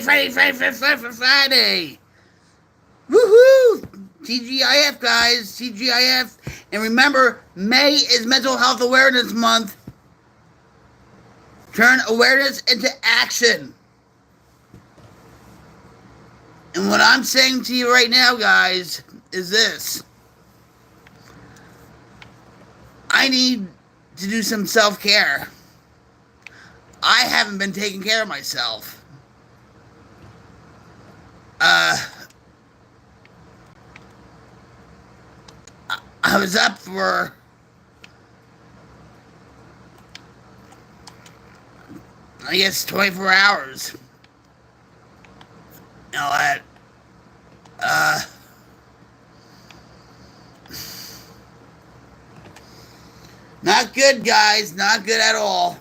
Friday. Woohoo! TGIF, guys, TGIF. And remember, May is Mental Health Awareness Month. Turn awareness into action. And what I'm saying to you right now, guys, is this. I need to do some self-care. I haven't been taking care of myself. I was up for I guess 24 hours. You know that not good, guys, not good at all.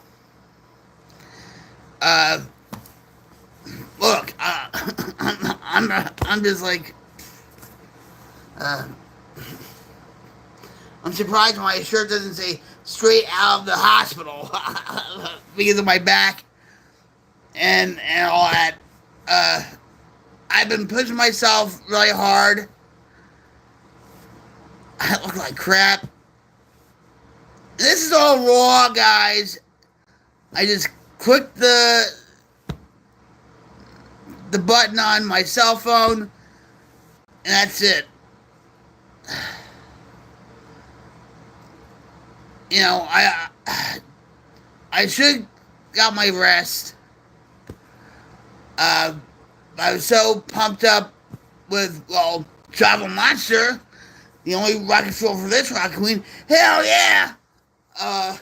Look, I'm just like I'm surprised my shirt doesn't say straight out of the hospital because of my back and all that. I've been pushing myself really hard. I look like crap. This is all raw, guys. I just clicked the button on my cell phone, and that's it. You know, I should got my rest. I was so pumped up with, well, Travel Monster, the only rocket fuel for this rocket queen. Hell yeah! I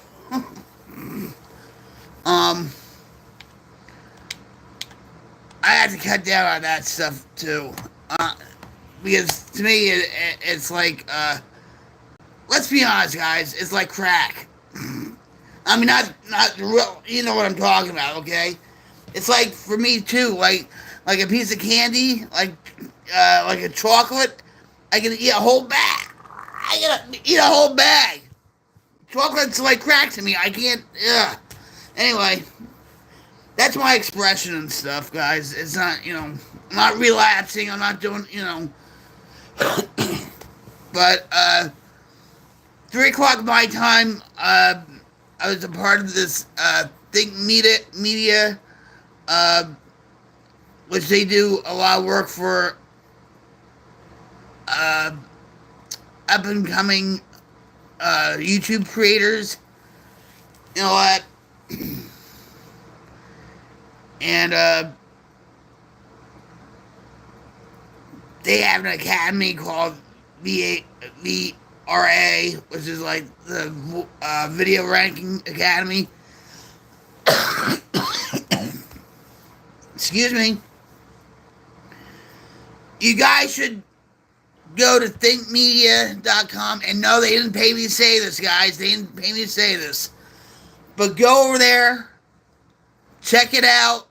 had to cut down on that stuff too, because to me it's like, let's be honest, guys, it's like crack. I mean, not real. You know what I'm talking about, okay? It's like for me too, like a piece of candy, like a chocolate. I can eat a whole bag. I can eat a whole bag. Chocolate's like crack to me. I can't. Ugh. Anyway, that's my expression and stuff, guys. It's not, you know, I'm not relapsing. I'm not doing, you know. But 3 o'clock my time. I was a part of this Think Media, which they do a lot of work for up and coming YouTube creators. You know what? And they have an academy called VRA, which is like the Video Ranking Academy. Excuse me. You guys should go to thinkmedia.com. And no, they didn't pay me to say this, guys. They didn't pay me to say this. But go over there. Check it out.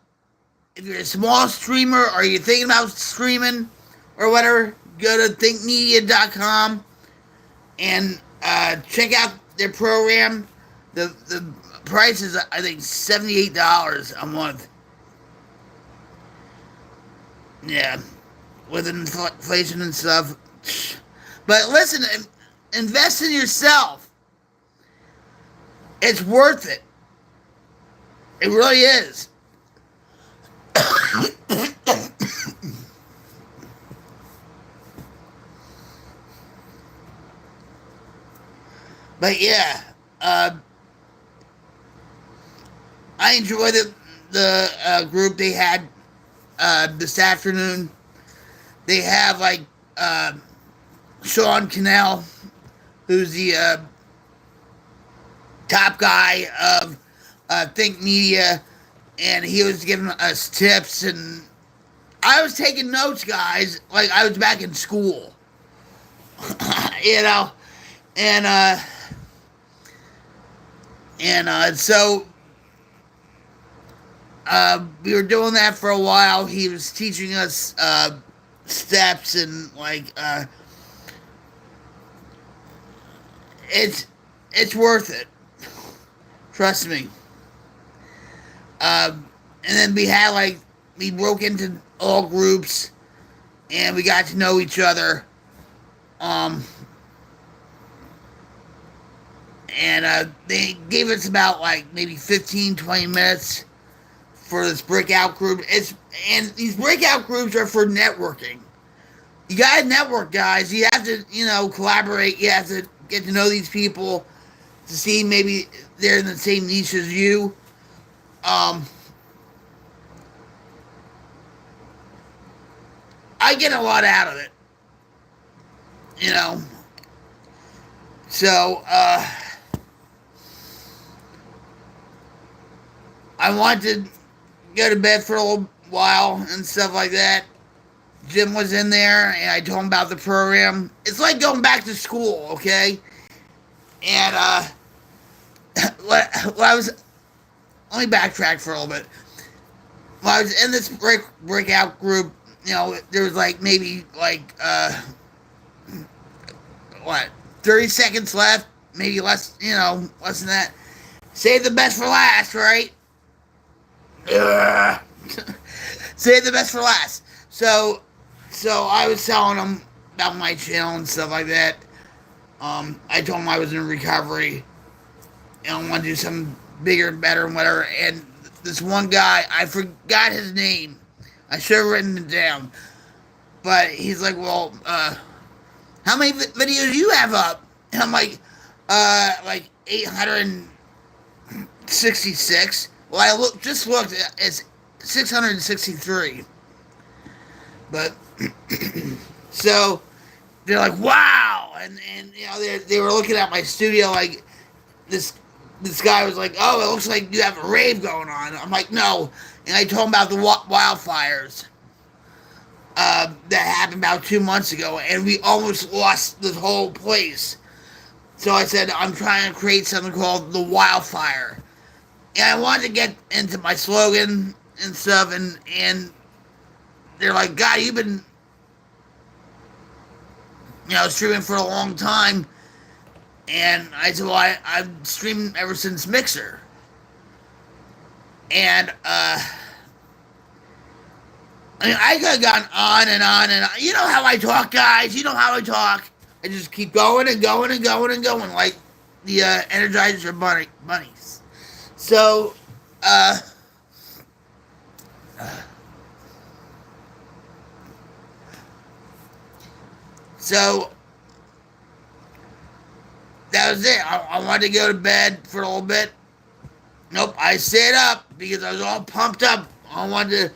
If you're a small streamer or you're thinking about streaming or whatever, go to thinkmedia.com and check out their program. The price is, I think, $78 a month. Yeah, with inflation and stuff. But listen, invest in yourself. It's worth it. It really is. But yeah, I enjoyed the group they had this afternoon. They have like Sean Cannell, who's the top guy of Think Media, and he was giving us tips, and I was taking notes, guys, like I was back in school. You know, and so we were doing that for a while. He was teaching us steps and like it's worth it. Trust me. And then we had like we broke into all groups and we got to know each other. Um, and they gave us about like maybe 15, 20 minutes for this breakout group. And these breakout groups are for networking. You gotta network, guys. You have to, collaborate. You have to get to know these people to see maybe they're in the same niche as you. Um, I get a lot out of it, you know. So I wanted to go to bed for a little while and stuff like that. Jim was in there, and I told him about the program. It's like going back to school, okay? And when I was, let me backtrack for a little bit. When I was in this breakout group, there was like maybe like what 30 seconds left, maybe less, less than that. Save the best for last, right? Save the best for last. So I was telling them about my channel and stuff like that. I told them I was in recovery and I want to do something bigger and better and whatever. And this one guy, I forgot his name. I should have written it down. But he's like, well, how many videos do you have up? And I'm like 866. Well, I just looked. It's 663. But so they're like, wow, and they were looking at my studio like this guy was like, oh, it looks like you have a rave going on. I'm like, no, and I told him about the wildfires that happened about 2 months ago, and we almost lost this whole place. So I said, I'm trying to create something called the wildfire, and I wanted to get into my slogan and stuff, and they're like, God, you've been, streaming for a long time. And I said, well, I've streamed ever since Mixer. And, I could have gone on and on and on. You know how I talk, guys. You know how I talk. I just keep going and going and going and going like the Energizer bunnies. So, So that was it. I wanted to go to bed for a little bit. Nope, I stayed up because I was all pumped up. I wanted to.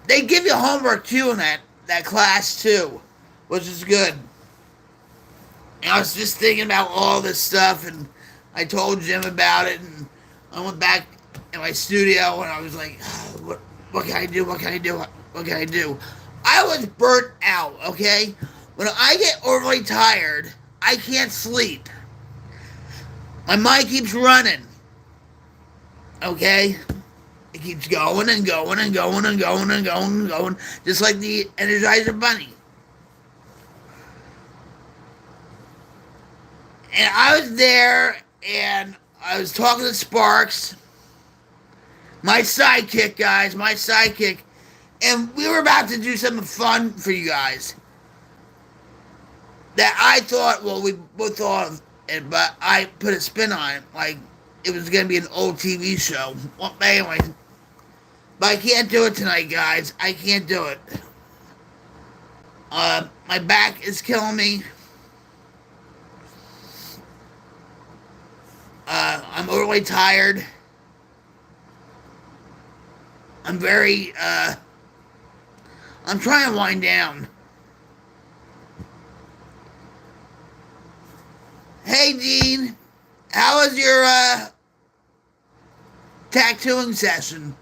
They give you homework too in that class too, which is good. And I was just thinking about all this stuff, and I told Jim about it, and I went back in my studio, and I was like, what can I do? What can I do? What can I do? I was burnt out, okay? When I get overly tired, I can't sleep. My mind keeps running. Okay? It keeps going and going and going and going and going and going, just like the Energizer Bunny. And I was there, and I was talking to Sparks, my sidekick, guys, my sidekick, and we were about to do something fun for you guys. That I thought, well, we both thought of it, but I put a spin on it, like it was going to be an old TV show. Well, anyway, but I can't do it tonight, guys. I can't do it. My back is killing me. I'm overly tired. I'm trying to wind down. Hey, Dean, how was your tattooing session?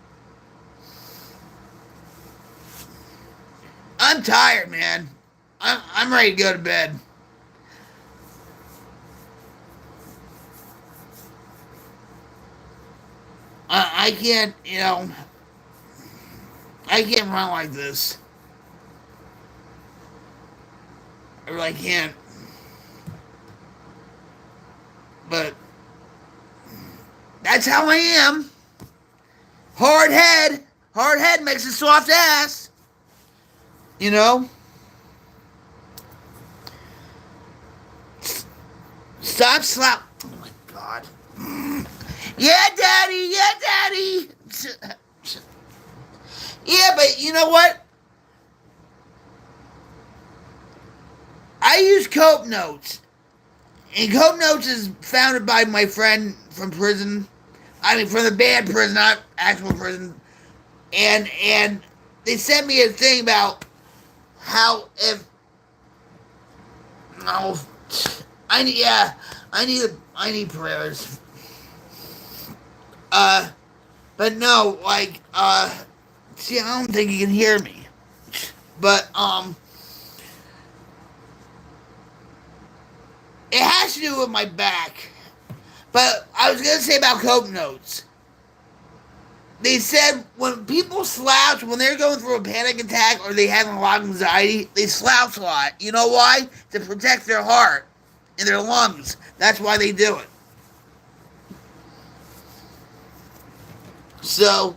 I'm tired, man. I'm ready to go to bed. I can't, I can't run like this. I really can't. But that's how I am. Hard head. Hard head makes a soft ass. You know? Stop slap. Oh my god. Yeah, daddy. Yeah, daddy. Yeah, but you know what? I use Cope Notes. And Cope Notes is founded by my friend from prison. I mean, from the bad prison, not actual prison. And they sent me a thing about how if no, I need prayers. But no, like see, I don't think you can hear me. But it has to do with my back. But I was gonna say about Cope Notes. They said when people slouch, when they're going through a panic attack or they have a lot of anxiety, they slouch a lot. You know why? To protect their heart and their lungs. That's why they do it. So,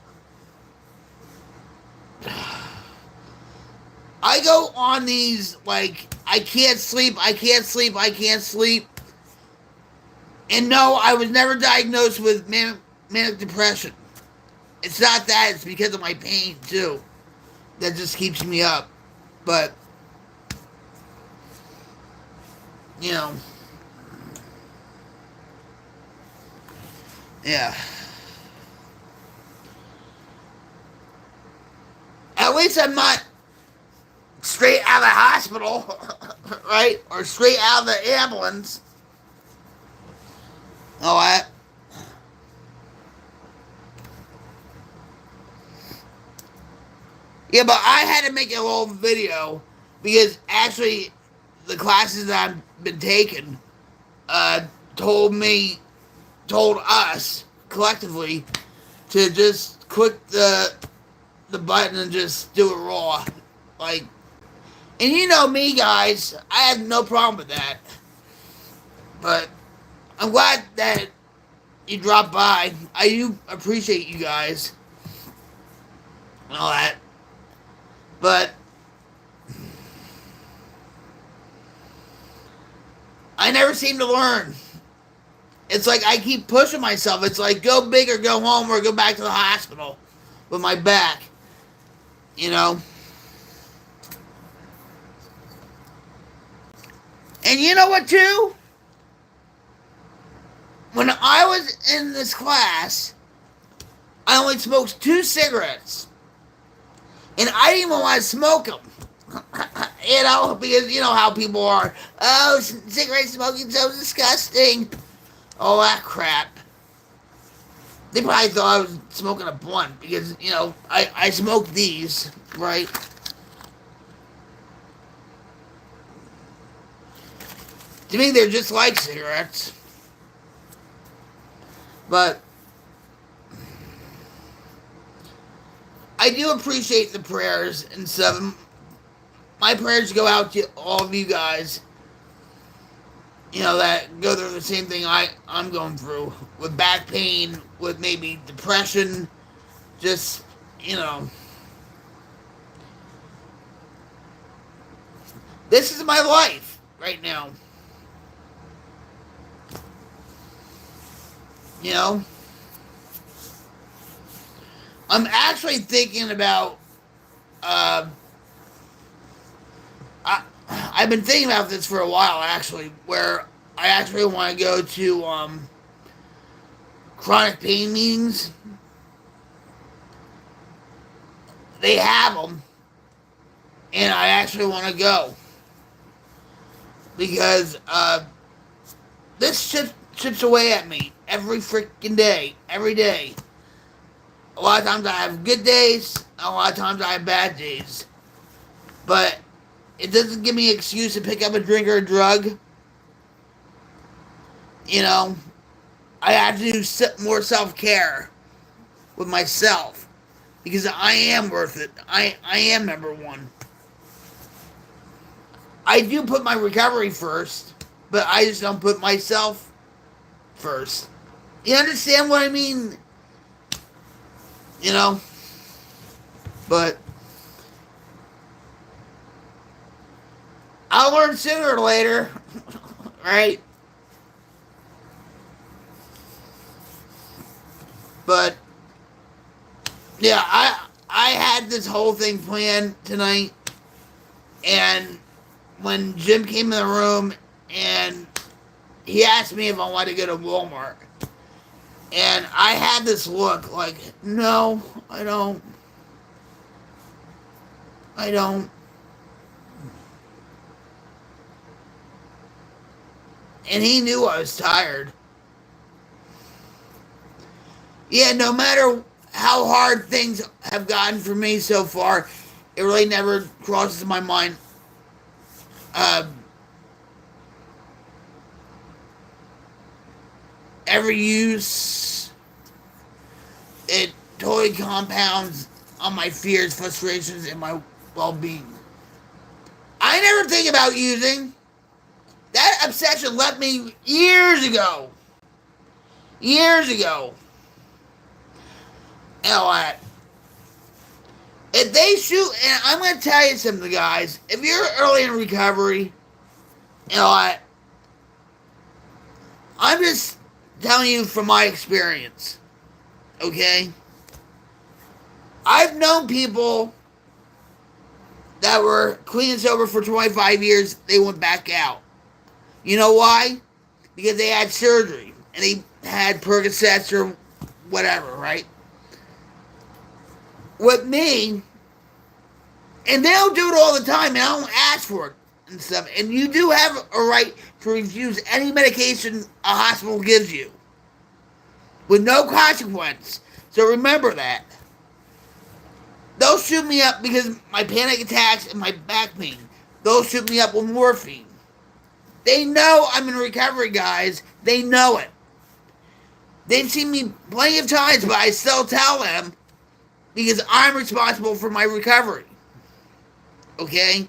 I go on these, like, I can't sleep. And no, I was never diagnosed with manic depression. It's not that, it's because of my pain, too. That just keeps me up. But, you know. Yeah. At least I'm not straight out of the hospital, right? Or straight out of the ambulance. All that. Yeah, but I had to make a little video because actually the classes that I've been taking told us collectively to just click the button and just do it raw. Like, and you know me, guys, I have no problem with that. But I'm glad that you dropped by. I do appreciate you guys and all that. But I never seem to learn. It's like I keep pushing myself. It's like go big or go home or go back to the hospital with my back. You know? And you know what, too? When I was in this class, I only smoked 2 cigarettes. And I didn't even want to smoke them. You know, because you know how people are. Oh, cigarette smoking so disgusting. All that crap. They probably thought I was smoking a blunt because, you know, I smoked these, right? To me, they're just like cigarettes. But I do appreciate the prayers and stuff. My prayers go out to all of you guys, you know, that go through the same thing I'm going through. With back pain, with maybe depression, just, you know. This is my life right now. You know? I'm actually thinking about, I've been thinking about this for a while, actually, where I actually want to go to, chronic pain meetings. They have them, and I actually want to go. Because, this shit chips away at me every freaking day, every day. A lot of times I have good days, a lot of times I have bad days. But it doesn't give me an excuse to pick up a drink or a drug. You know, I have to do more self-care with myself. Because I am worth it. I am number one. I do put my recovery first, but I just don't put myself first. You understand what I mean? You know? But I'll learn sooner or later, right? But yeah, I had this whole thing planned tonight, and when Jim came in the room and he asked me if I wanted to go to Walmart, and I had this look like, no, I don't, and he knew I was tired. Yeah, no matter how hard things have gotten for me so far, it really never crosses my mind. Uh, every use, it totally compounds on my fears, frustrations, and my well-being. I never think about using. That obsession left me years ago. Years ago. You know what? If they shoot, and I'm going to tell you something, guys. If you're early in recovery, you know what? I'm just telling you from my experience. Okay? I've known people that were clean and sober for 25 years, they went back out. You know why? Because they had surgery and they had Percocets or whatever, right? With me, and they don't do it all the time, and I don't ask for it and stuff. And you do have a right to refuse any medication a hospital gives you with no consequence. So remember that. They'll shoot me up because my panic attacks and my back pain. They'll shoot me up with morphine. They know I'm in recovery, guys. They know it. They've seen me plenty of times, but I still tell them because I'm responsible for my recovery. Okay?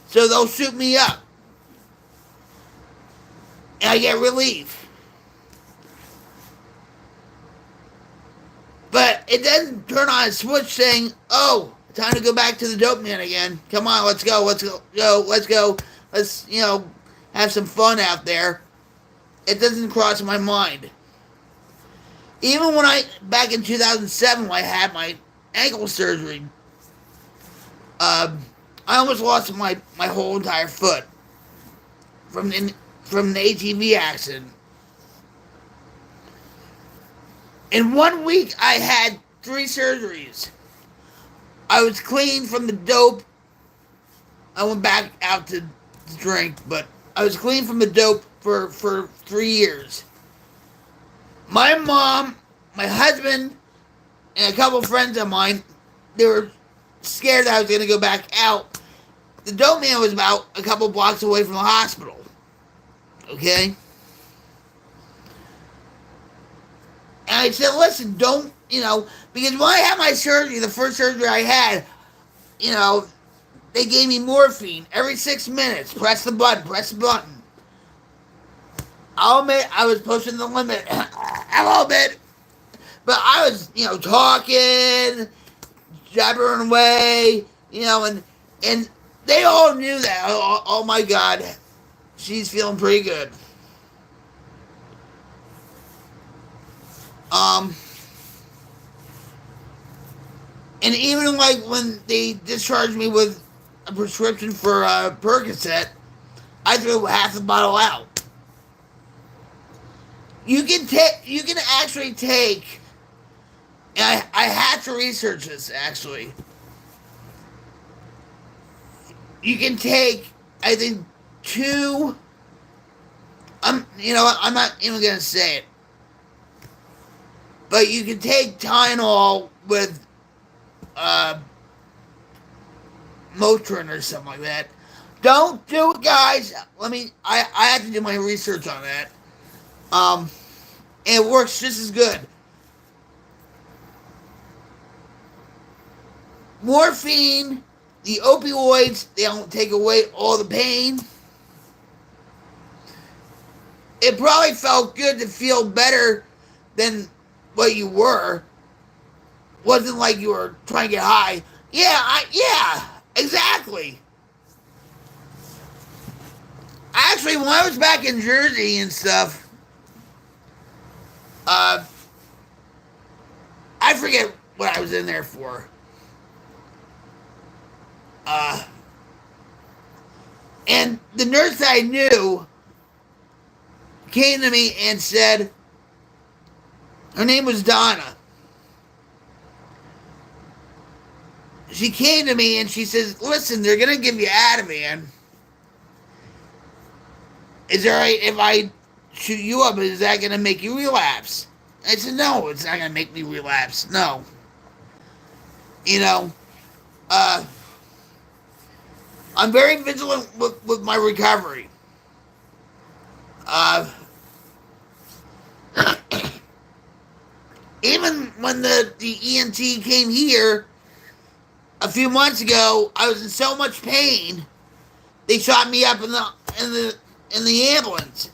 So they'll shoot me up. And I get relief. But it doesn't turn on a switch saying, oh, time to go back to the dope man again. Come on, let's go, let's go. Let's, have some fun out there. It doesn't cross my mind. Even when back in 2007, when I had my ankle surgery, I almost lost my whole entire foot from the ATV accident. In 1 week, I had 3 surgeries. I was clean from the dope. I went back out to drink, but I was clean from the dope for 3 years. My mom, my husband, and a couple friends of mine, they were scared that I was going to go back out. The dope man was about a couple blocks away from the hospital. Okay? And I said, listen, don't, because when I had my surgery, the first surgery I had, they gave me morphine every 6 minutes. Press the button. I'll admit I was pushing the limit a little bit. But I was, talking, jabbering away, and they all knew that. Oh my God, she's feeling pretty good. And even like when they discharged me with a prescription for Percocet, I threw half the bottle out. You can actually take, and I had to research this actually. You can take, I think, 2. I'm not even gonna say it, but you can take Tylenol with Motrin or something like that. Don't do it, guys. I have to do my research on that. And it works just as good. Morphine, the opioids, they don't take away all the pain. It probably felt good to feel better than what you were. wasn't like you were trying to get high. Yeah, exactly. Actually, when I was back in Jersey and stuff, uh, I forget what I was in there for. Uh, and the nurse that I knew came to me and said, her name was Donna. She came to me and she says, "Listen, they're gonna give you Ativan. Is it alright if I shoot you up? Is that gonna make you relapse?" I said, "No, it's not gonna make me relapse. No, you know, uh, I'm very vigilant with my recovery. Uh, even when the ENT came here a few months ago, I was in so much pain. They shot me up in the in the ambulance,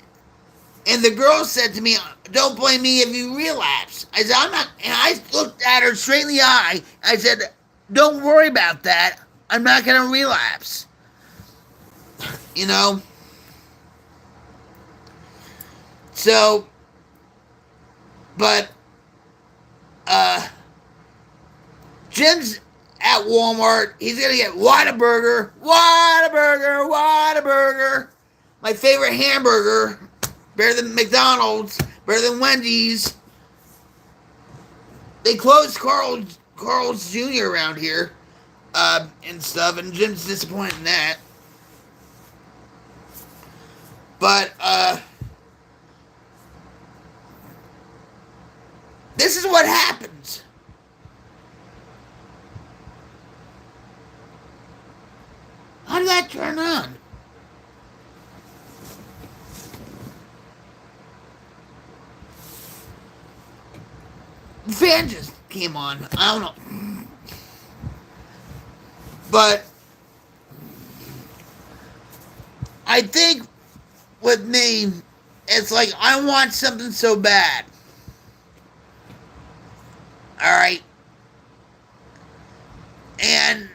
and the girl said to me, "Don't blame me if you relapse." I said, "I'm not." And I looked at her straight in the eye. I said, "Don't worry about that. I'm not going to relapse." You know. So, but Jim's at Walmart. He's gonna get Whataburger, Whataburger, Whataburger. My favorite hamburger, better than McDonald's, better than Wendy's. They closed Carl's Jr. around here, and stuff, and Jim's disappointed in that. But this is what happens. How did that turn on? The fan just came on. I don't know. But I think with me, it's like I want something so bad. Alright? And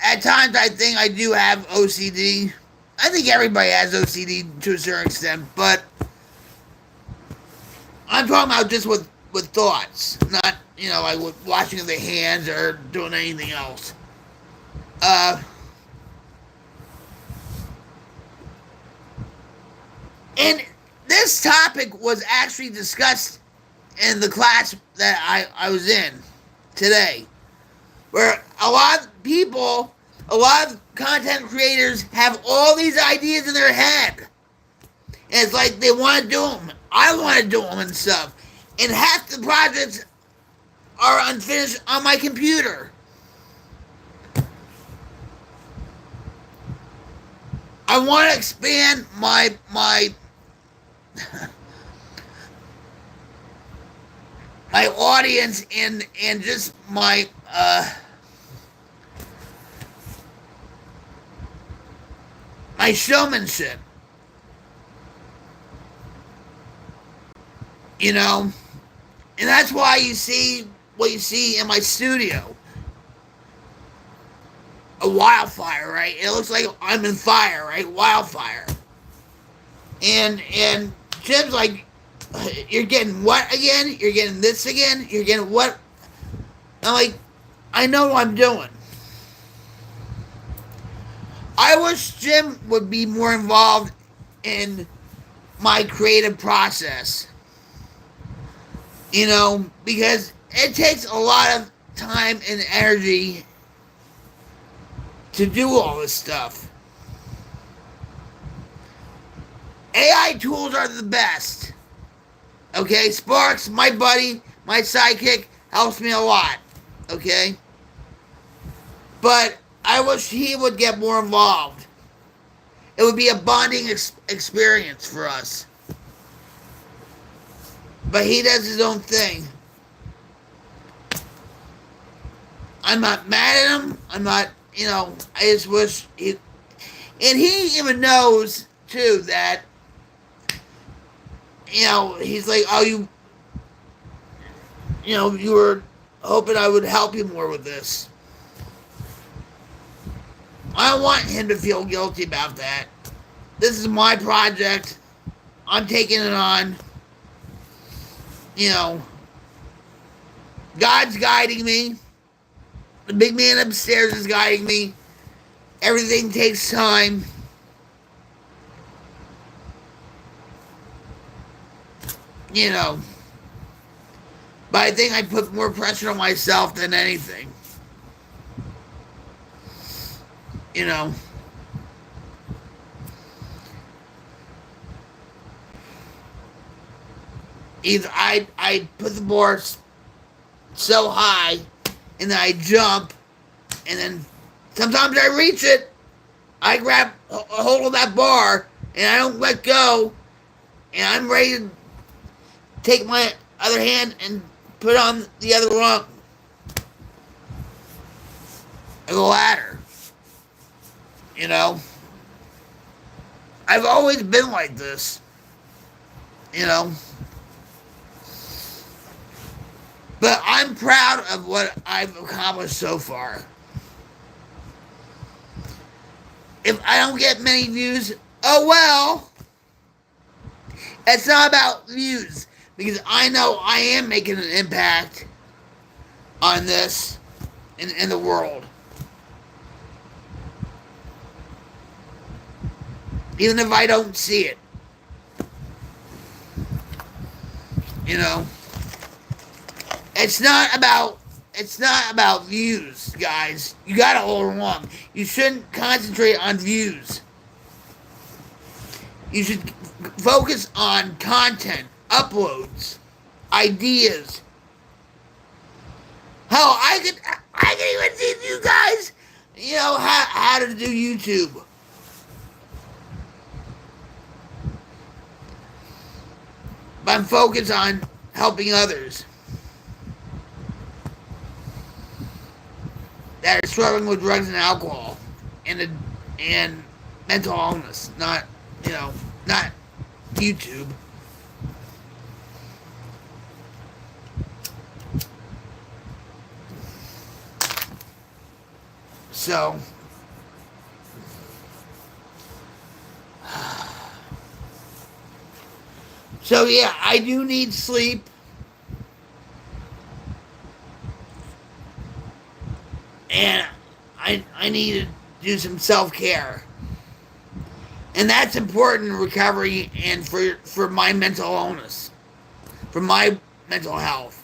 at times I think I do have OCD. I think everybody has OCD to a certain extent, but I'm talking about just with thoughts, not, like with washing the hands or doing anything else. And this topic was actually discussed in the class that I was in today, where a lot of people, a lot of content creators have all these ideas in their head. And it's like they want to do them. I want to do them and stuff. And half the projects are unfinished on my computer. I want to expand my my audience and just my my showmanship. And that's why you see what you see in my studio. A wildfire, right? It looks like I'm in fire, right? Wildfire. And Jim's like, "You're getting what again? You're getting this again? You're getting what?" I'm like, "I know what I'm doing." I wish Jim would be more involved in my creative process. Because it takes a lot of time and energy to do all this stuff. AI tools are the best. Okay, Sparks, my buddy, my sidekick, helps me a lot. Okay? But I wish he would get more involved. It would be a bonding experience for us. But he does his own thing. I'm not mad at him. I'm not, I just wish he... And he even knows, too, that, he's like, "Oh, you were hoping I would help you more with this. I don't want him to feel guilty about that. This is my project. I'm taking it on. You know, God's guiding me. The big man upstairs is guiding me. Everything takes time. You know. But I think I put more pressure on myself than anything. You know. Either I put the bar so high, and then I jump, and then sometimes I reach it. I grab a hold of that bar, and I don't let go, and I'm ready to take my other hand and put on the other rung of the ladder. You know, I've always been like this. You know. But I'm proud of what I've accomplished so far. If I don't get many views, oh well. It's not about views. Because I know I am making an impact on this in the world. Even if I don't see it. You know. It's not about views, guys. You gotta hold along. You shouldn't concentrate on views. You should focus on content, uploads, ideas. Hell, I can even teach you guys, you know, how to do YouTube. But I'm focused on helping others that are struggling with drugs and alcohol and mental illness, not YouTube. So yeah, I do need sleep. And I need to do some self-care. And that's important in recovery and for my mental illness. For my mental health.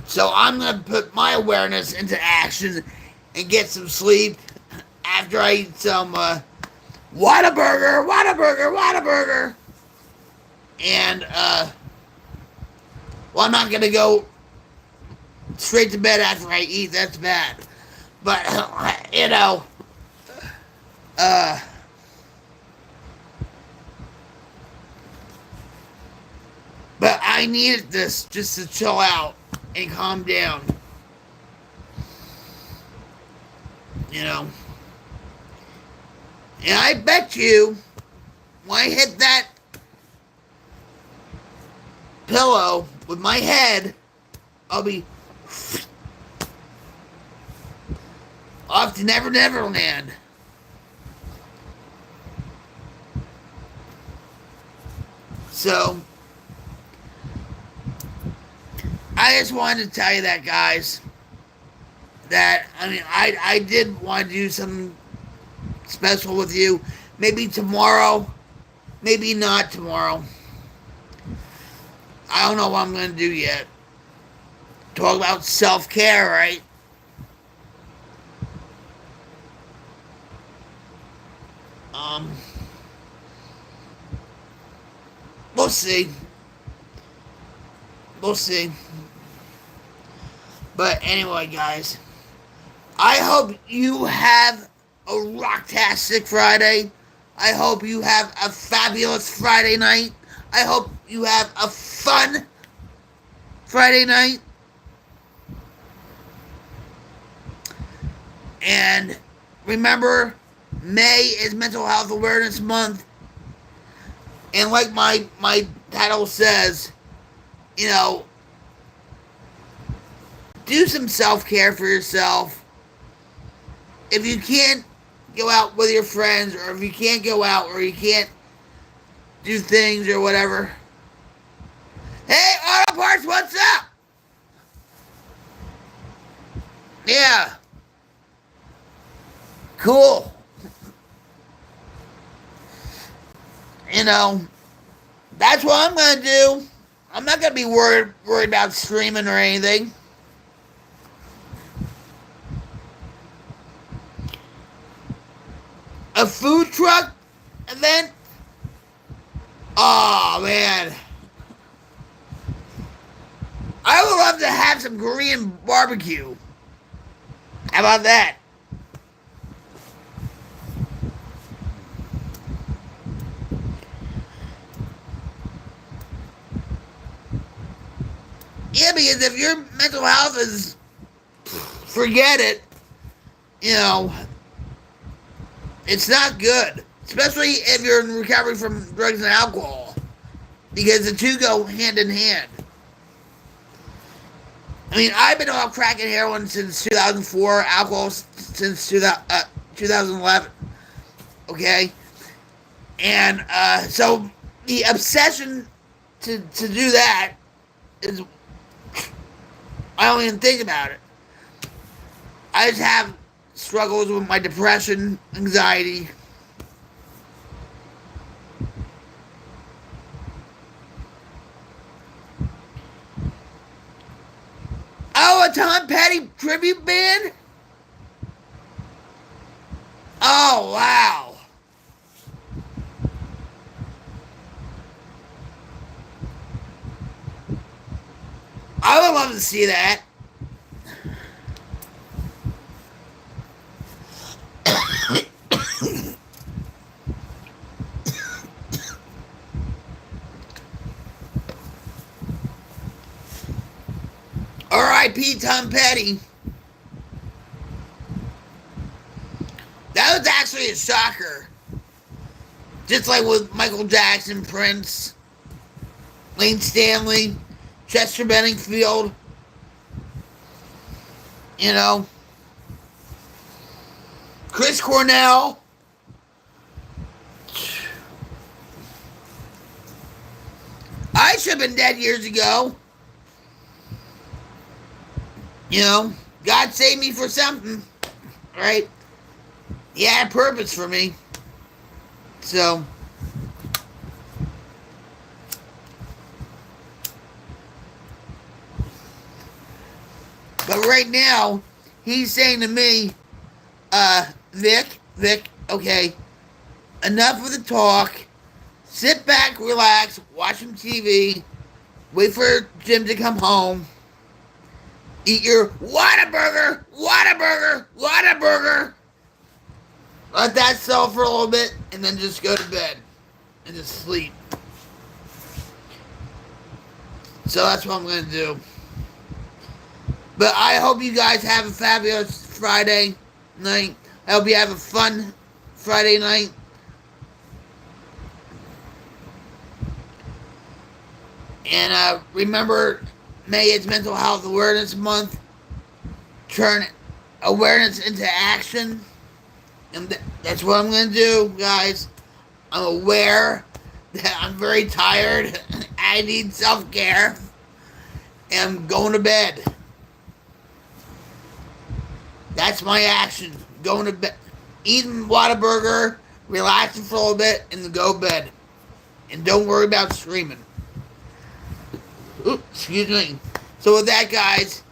So I'm going to put my awareness into action and get some sleep after I eat some Whataburger. And, well, I'm not going to go straight to bed after I eat. That's bad. But, you know, but I needed this just to chill out and calm down. You know. And I bet you, when I hit that pillow with my head, I'll be off to Neverland. So I just wanted to tell you that, guys. That, I mean, I did want to do something special with you. Maybe tomorrow. Maybe not tomorrow. I don't know what I'm going to do yet. Talk about self-care, right? We'll see. We'll see. But anyway, guys, I hope you have a rocktastic Friday. I hope you have a fabulous Friday night. I hope you have a fun Friday night. And remember, May is Mental Health Awareness Month. And like my title says, you know, do some self-care for yourself. If you can't go out with your friends, or if you can't go out, or you can't do things or whatever, hey, Auto Parts, what's up? Yeah. Cool. You know, that's what I'm going to do. I'm not going to be worried about streaming or anything. A food truck event? Oh, man. I would love to have some Korean barbecue. How about that? Yeah, because if your mental health is, forget it, you know, it's not good. Especially if you're in recovery from drugs and alcohol. Because the two go hand in hand. I mean, I've been off crack and heroin since 2004, alcohol since 2011. Okay? And so the obsession to do that is, I don't even think about it. I just have struggles with my depression, anxiety. Oh, a Tom Petty tribute band? Oh, wow. I would love to see that. R.I.P. Tom Petty. That was actually a shocker. Just like with Michael Jackson, Prince, Lane Stanley, Chester Benningfield. You know, Chris Cornell. I should have been dead years ago. You know, God saved me for something, right? He had a purpose for me. So, but right now, he's saying to me, Vic, okay, enough of the talk. Sit back, relax, watch some TV, wait for Jim to come home. Eat your Whataburger. Let that sell for a little bit, and then just go to bed and just sleep. So that's what I'm going to do. But I hope you guys have a fabulous Friday night. I hope you have a fun Friday night. And remember, May is Mental Health Awareness Month. Turn awareness into action. And that's what I'm going to do, guys. I'm aware that I'm very tired. I need self-care. And I'm going to bed. That's my action. Going to bed. Eating Whataburger, relaxing for a little bit, and then go to bed. And don't worry about screaming. Oops, excuse me. So with that, guys,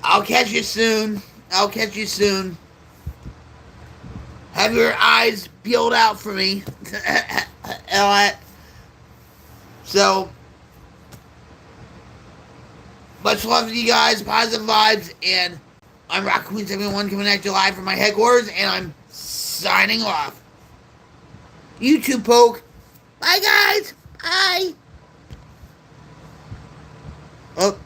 I'll catch you soon. Have your eyes peeled out for me. So, much love to you guys, positive vibes, and I'm Rock Queen 71 coming at you live from my headquarters, and I'm signing off. YouTube poke. Bye, guys. Bye. Oh.